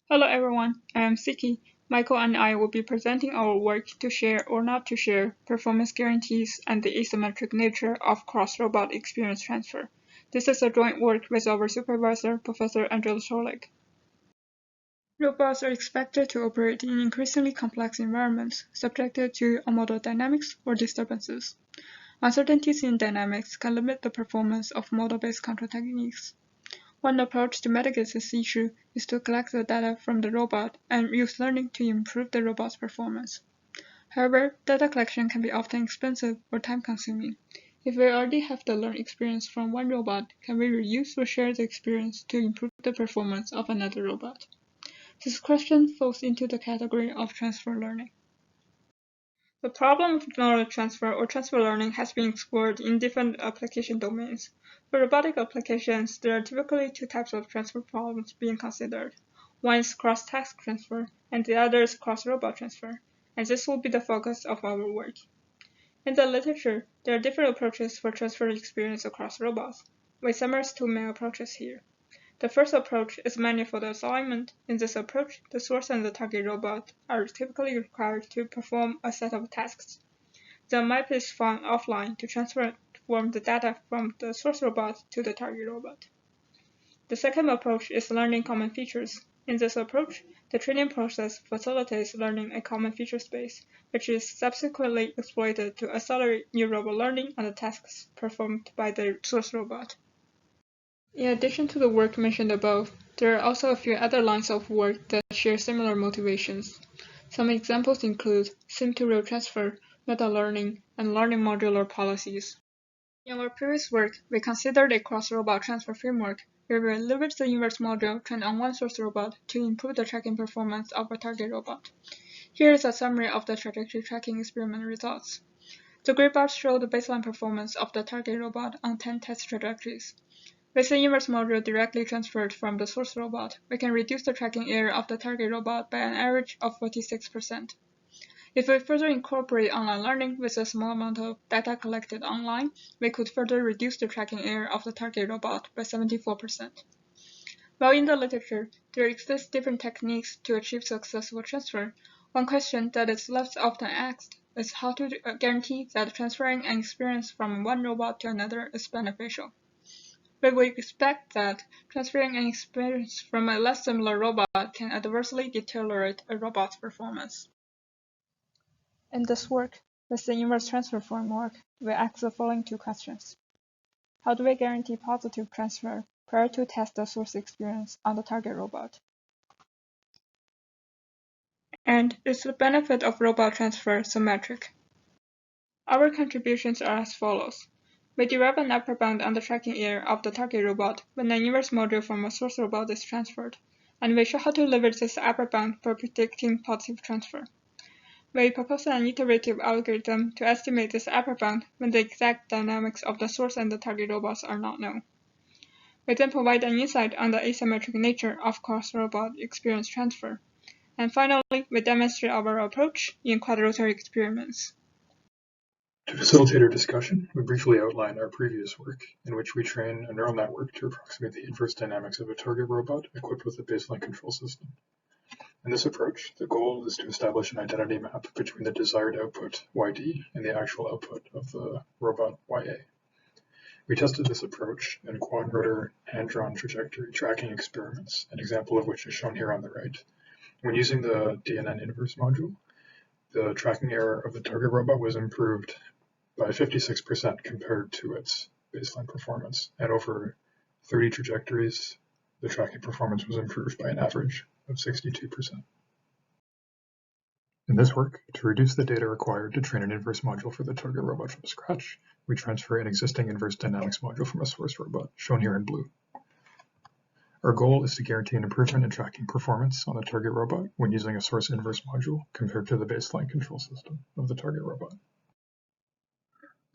Hello everyone, I am Siqi. Michael and I will be presenting our work to share or not to share performance guarantees and the asymmetric nature of cross-robot experience transfer. This is a joint work with our supervisor, Professor Schoellig. Robots are expected to operate in increasingly complex environments, subjected to model dynamics or disturbances. Uncertainties in dynamics can limit the performance of model-based control techniques. One approach to mitigate this issue is to collect the data from the robot and use learning to improve the robot's performance. However, data collection can be often expensive or time-consuming. If we already have the learned experience from one robot, can we reuse or share the experience to improve the performance of another robot? This question falls into the category of transfer learning. The problem of knowledge transfer or transfer learning has been explored in different application domains. For robotic applications, there are typically two types of transfer problems being considered. One is cross-task transfer, and the other is cross-robot transfer, and this will be the focus of our work. In the literature, there are different approaches for transfer experience across robots. We summarize two main approaches here. The first approach is manifold assignment. In this approach, the source and the target robot are typically required to perform a set of tasks. The map is found offline to transform the data from the source robot to the target robot. The second approach is learning common features. In this approach, the training process facilitates learning a common feature space, which is subsequently exploited to accelerate new robot learning on the tasks performed by the source robot. In addition to the work mentioned above, there are also a few other lines of work that share similar motivations. Some examples include sim-to-real transfer, meta-learning, and learning modular policies. In our previous work, we considered a cross-robot transfer framework where we leverage the inverse module trained on one source robot to improve the tracking performance of a target robot. Here is a summary of the trajectory tracking experiment results. The gray bars show the baseline performance of the target robot on 10 test trajectories. With the inverse module directly transferred from the source robot, we can reduce the tracking error of the target robot by an average of 46%. If we further incorporate online learning with a small amount of data collected online, we could further reduce the tracking error of the target robot by 74%. While in the literature, there exist different techniques to achieve successful transfer, one question that is less often asked is how to guarantee that transferring an experience from one robot to another is beneficial. We would expect that transferring an experience from a less similar robot can adversely deteriorate a robot's performance. In this work, with the inverse transfer framework, we ask the following two questions. How do we guarantee positive transfer prior to test the source experience on the target robot? And is the benefit of robot transfer symmetric? Our contributions are as follows. We derive an upper bound on the tracking error of the target robot when an inverse module from a source robot is transferred, and we show how to leverage this upper bound for predicting positive transfer. We propose an iterative algorithm to estimate this upper bound when the exact dynamics of the source and the target robots are not known. We then provide an insight on the asymmetric nature of cross-robot experience transfer. And finally, we demonstrate our approach in quadrilateral experiments. To facilitate our discussion, we briefly outline our previous work, in which we train a neural network to approximate the inverse dynamics of a target robot equipped with a baseline control system. In this approach, the goal is to establish an identity map between the desired output, YD, and the actual output of the robot, YA. We tested this approach in quad-rotor hand-drawn trajectory tracking experiments, an example of which is shown here on the right. When using the DNN inverse module, the tracking error of the target robot was improved by 56% compared to its baseline performance, and over 30 trajectories, the tracking performance was improved by an average of 62%. In this work, to reduce the data required to train an inverse module for the target robot from scratch, we transfer an existing inverse dynamics module from a source robot, shown here in blue. Our goal is to guarantee an improvement in tracking performance on the target robot when using a source inverse module compared to the baseline control system of the target robot.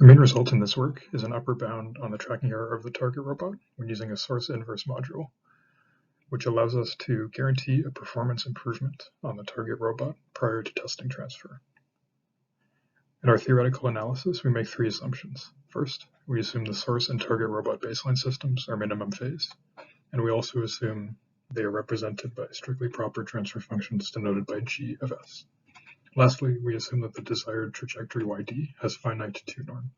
The main result in this work is an upper bound on the tracking error of the target robot when using a source inverse module, which allows us to guarantee a performance improvement on the target robot prior to testing transfer. In our theoretical analysis, we make three assumptions. First, we assume the source and target robot baseline systems are minimum phase, and we also assume They are represented by strictly proper transfer functions denoted by g of s. Lastly, we assume that the desired trajectory yd has finite 2 norm.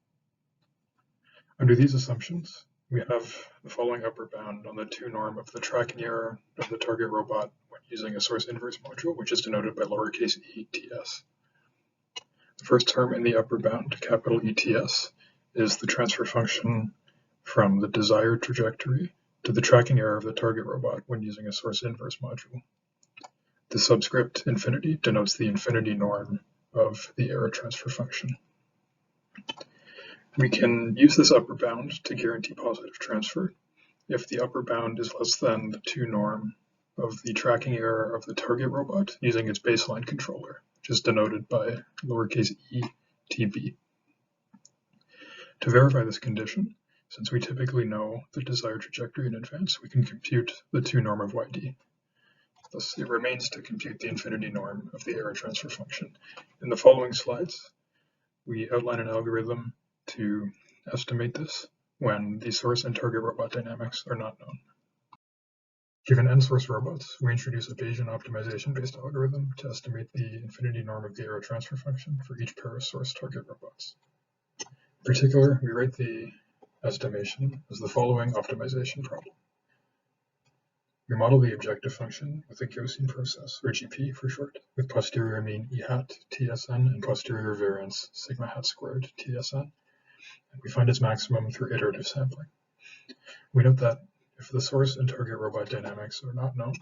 Under these assumptions, we have the following upper bound on the 2 norm of the tracking error of the target robot when using a source inverse module, which is denoted by lowercase e ts. The first term in the upper bound, capital ETS, is the transfer function from the desired trajectory to the tracking error of the target robot when using a source inverse module. The subscript infinity denotes the infinity norm of the error transfer function. We can use this upper bound to guarantee positive transfer if the upper bound is less than the 2 norm of the tracking error of the target robot using its baseline controller, which is denoted by lowercase e tb. To verify this condition, since we typically know the desired trajectory in advance, we can compute the 2 norm of yd. Thus, it remains to compute the infinity norm of the error transfer function. In the following slides, we outline an algorithm to estimate this when the source and target robot dynamics are not known. Given n source robots, we introduce a Bayesian optimization-based algorithm to estimate the infinity norm of the error transfer function for each pair of source target robots. In particular, we write the estimation as the following optimization problem. We model the objective function with a Gaussian process, or GP for short, with posterior mean E hat TSN and posterior variance sigma hat squared TSN, and we find its maximum through iterative sampling. We note that if the source and target robot dynamics are not known,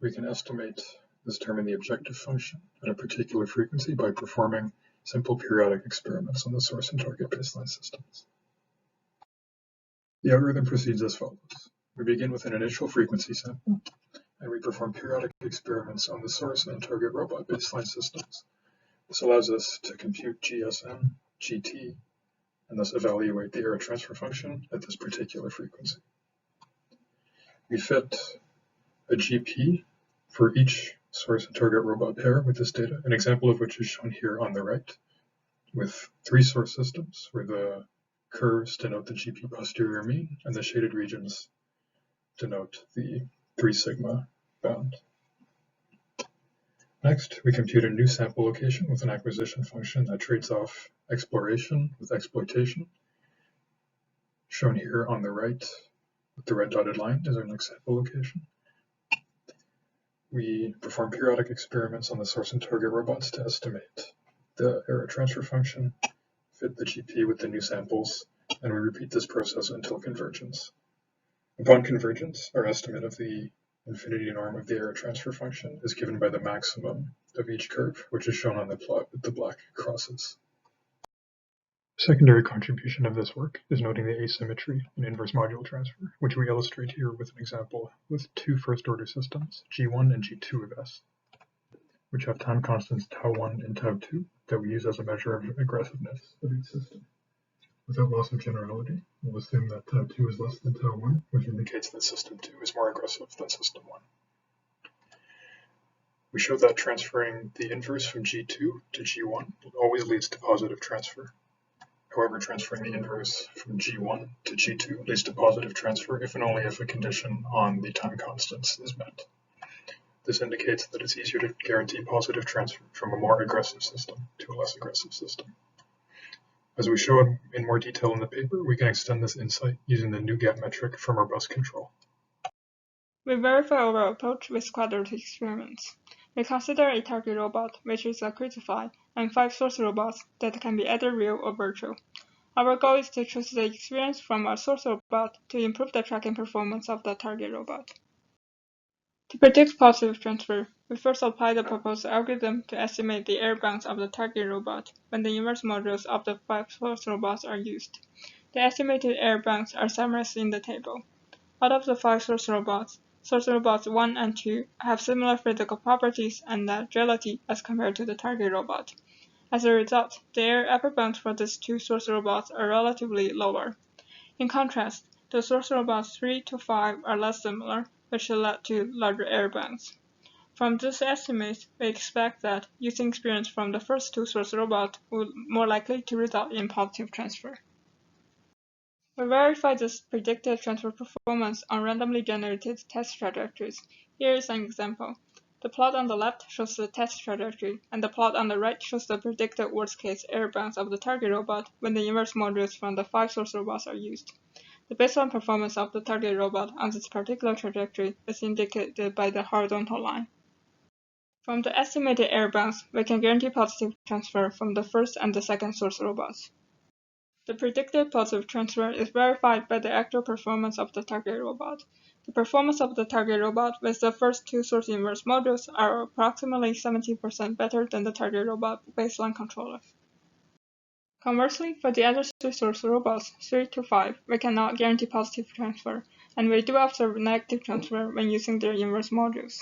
we can estimate this term in the objective function at a particular frequency by performing simple periodic experiments on the source and target baseline systems. The algorithm proceeds as follows. We begin with an initial frequency sample, and we perform periodic experiments on the source and target robot baseline systems. This allows us to compute GSM, GT, and thus evaluate the error transfer function at this particular frequency. We fit a GP for each source and target robot pair with this data, an example of which is shown here on the right, with 3 source systems where the curves denote the GP posterior mean and the shaded regions denote the 3 sigma bound. Next, we compute a new sample location with an acquisition function that trades off exploration with exploitation. Shown here on the right, with the red dotted line is our next sample location. We perform periodic experiments on the source and target robots to estimate the error transfer function, fit the GP with the new samples, and we repeat this process until convergence. Upon convergence, our estimate of the infinity norm of the error transfer function is given by the maximum of each curve, which is shown on the plot with the black crosses. Secondary contribution of this work is noting the asymmetry in inverse module transfer, which we illustrate here with an example with 2 first-order systems, G1 and G2 of S, which have time constants tau1 and tau2 that we use as a measure of aggressiveness of each system. Without loss of generality, we'll assume that tau2 is less than tau1, which indicates that system 2 is more aggressive than system 1. We show that transferring the inverse from G2 to G1 always leads to positive transfer. However, transferring the inverse from G1 to G2 leads to positive transfer if and only if a condition on the time constants is met. This indicates that it's easier to guarantee positive transfer from a more aggressive system to a less aggressive system. As we show in more detail in the paper, we can extend this insight using the new gap metric from our bus control. We verify our approach with quadratic experiments. We consider a target robot, which is a crucified, and 5 source robots that can be either real or virtual. Our goal is to choose the experience from a source robot to improve the tracking performance of the target robot. To predict positive transfer, we first apply the proposed algorithm to estimate the error bounds of the target robot when the inverse modules of the 5 source robots are used. The estimated error bounds are summarized in the table. Out of the 5 source robots 1 and 2 have similar physical properties and agility as compared to the target robot. As a result, the error upper bounds for these 2 source robots are relatively lower. In contrast, the source robots 3 to 5 are less similar, which should lead to larger error bounds. From this estimate, we expect that using experience from the first 2 source robots will more likely to result in positive transfer. We verify this predicted transfer performance on randomly generated test trajectories. Here is an example. The plot on the left shows the test trajectory, and the plot on the right shows the predicted worst-case error bounds of the target robot when the inverse modules from the 5 source robots are used. The baseline performance of the target robot on this particular trajectory is indicated by the horizontal line. From the estimated error bounds, we can guarantee positive transfer from the first and the second source robots. The predicted positive transfer is verified by the actual performance of the target robot. The performance of the target robot with the first 2 source inverse modules are approximately 70% better than the target robot baseline controller. Conversely, for the other 3 source robots, 3 to 5, we cannot guarantee positive transfer, and we do observe negative transfer when using their inverse modules.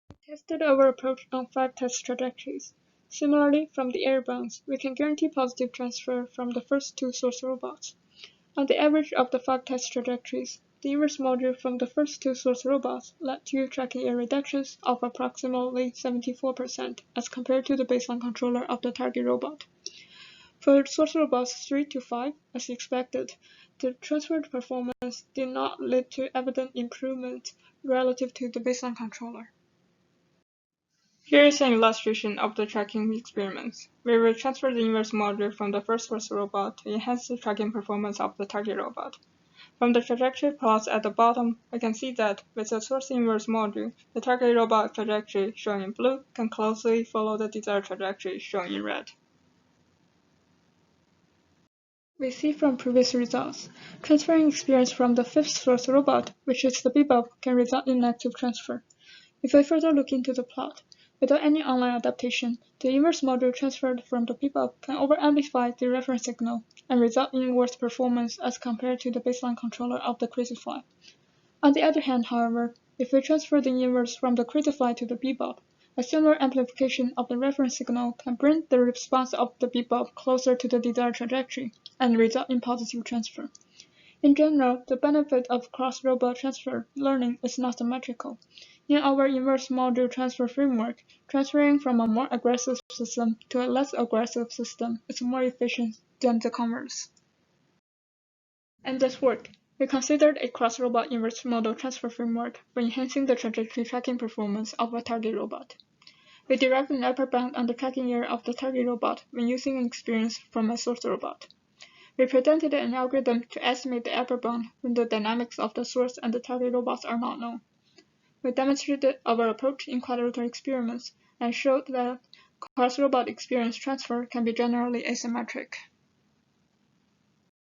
We tested our approach on 5 test trajectories. Similarly, from the error bounds, we can guarantee positive transfer from the first 2 source robots. On the average of the 5 test trajectories, the inverse module from the first 2 source robots led to tracking error reductions of approximately 74% as compared to the baseline controller of the target robot. For source robots 3 to 5, as expected, the transferred performance did not lead to evident improvement relative to the baseline controller. Here is an illustration of the tracking experiments. We will transfer the inverse module from the first source robot to enhance the tracking performance of the target robot. From the trajectory plots at the bottom, we can see that with the source inverse module, the target robot trajectory shown in blue can closely follow the desired trajectory shown in red. We see from previous results, transferring experience from the fifth source robot, which is the bebop, can result in negative transfer. If we further look into the plot, without any online adaptation, the inverse module transferred from the bebop can over-amplify the reference signal and result in worse performance as compared to the baseline controller of the crazyfly. On the other hand, however, if we transfer the inverse from the crazyfly to the bebop, a similar amplification of the reference signal can bring the response of the bebop closer to the desired trajectory and result in positive transfer. In general, the benefit of cross-robot transfer learning is not symmetrical. In our inverse module transfer framework, transferring from a more aggressive system to a less aggressive system is more efficient than the converse. In this work, we considered a cross-robot inverse model transfer framework for enhancing the trajectory tracking performance of a target robot. We derived an upper bound on the tracking error of the target robot when using an experience from a source robot. We presented an algorithm to estimate the upper bound when the dynamics of the source and the target robots are not known. We demonstrated our approach in quadrilateral experiments and showed that cross-robot experience transfer can be generally asymmetric.